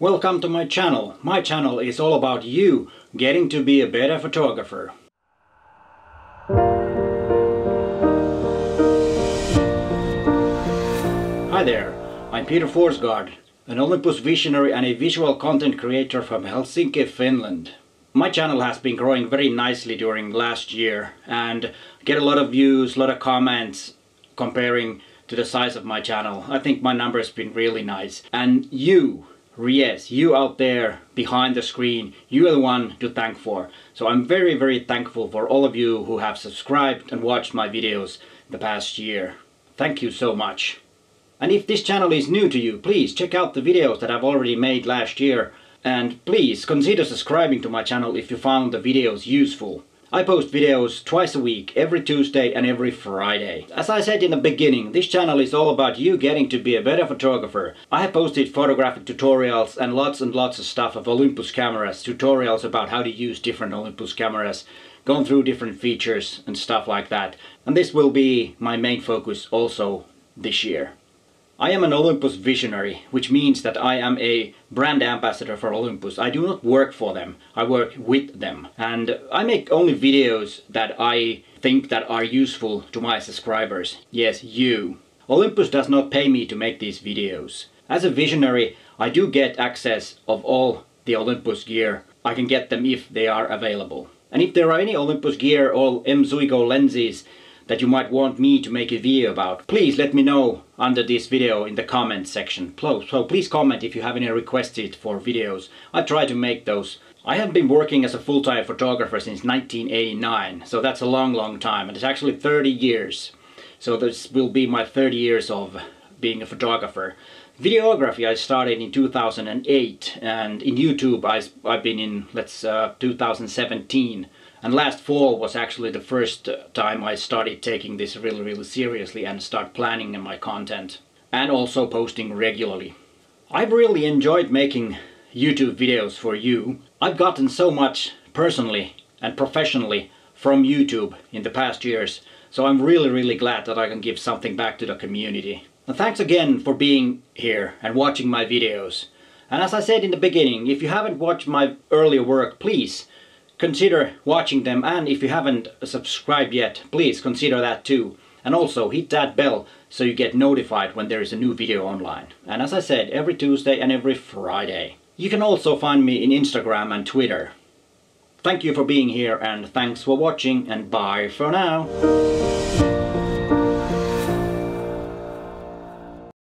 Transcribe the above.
Welcome to my channel. My channel is all about you getting to be a better photographer. Hi there, I'm Peter Forsgård, an Olympus visionary and a visual content creator from Helsinki, Finland. My channel has been growing very nicely during last year and get a lot of views, a lot of comments comparing to the size of my channel. I think my number has been really nice. And yes, you out there behind the screen, you are the one to thank for. So I'm very thankful for all of you who have subscribed and watched my videos the past year. Thank you so much. And if this channel is new to you, please check out the videos that I've already made last year. And please consider subscribing to my channel if you found the videos useful. I post videos twice a week, every Tuesday and every Friday. As I said in the beginning, this channel is all about you getting to be a better photographer. I have posted photographic tutorials and lots of stuff of Olympus cameras, tutorials about how to use different Olympus cameras, gone through different features and stuff like that. And this will be my main focus also this year. I am an Olympus visionary, which means that I am a brand ambassador for Olympus. I do not work for them, I work with them. And I make only videos that I think that are useful to my subscribers. Yes, you. Olympus does not pay me to make these videos. As a visionary, I do get access of all the Olympus gear. I can get them if they are available. And if there are any Olympus gear or M.Zuiko lenses that you might want me to make a video about, please let me know under this video in the comments section. So please comment if you have any requested for videos. I try to make those. I have been working as a full-time photographer since 1989, so that's a long time, and it's actually 30 years. So this will be my 30 years of being a photographer. Videography I started in 2008, and in YouTube I've been in 2017. And last fall was actually the first time I started taking this really seriously and start planning my content. And also posting regularly. I've really enjoyed making YouTube videos for you. I've gotten so much personally and professionally from YouTube in the past years. So I'm really glad that I can give something back to the community. And thanks again for being here and watching my videos. And as I said in the beginning, if you haven't watched my earlier work, please consider watching them, and if you haven't subscribed yet, please consider that too. And also hit that bell so you get notified when there is a new video online. And as I said, every Tuesday and every Friday. You can also find me in Instagram and Twitter. Thank you for being here, and thanks for watching, and bye for now.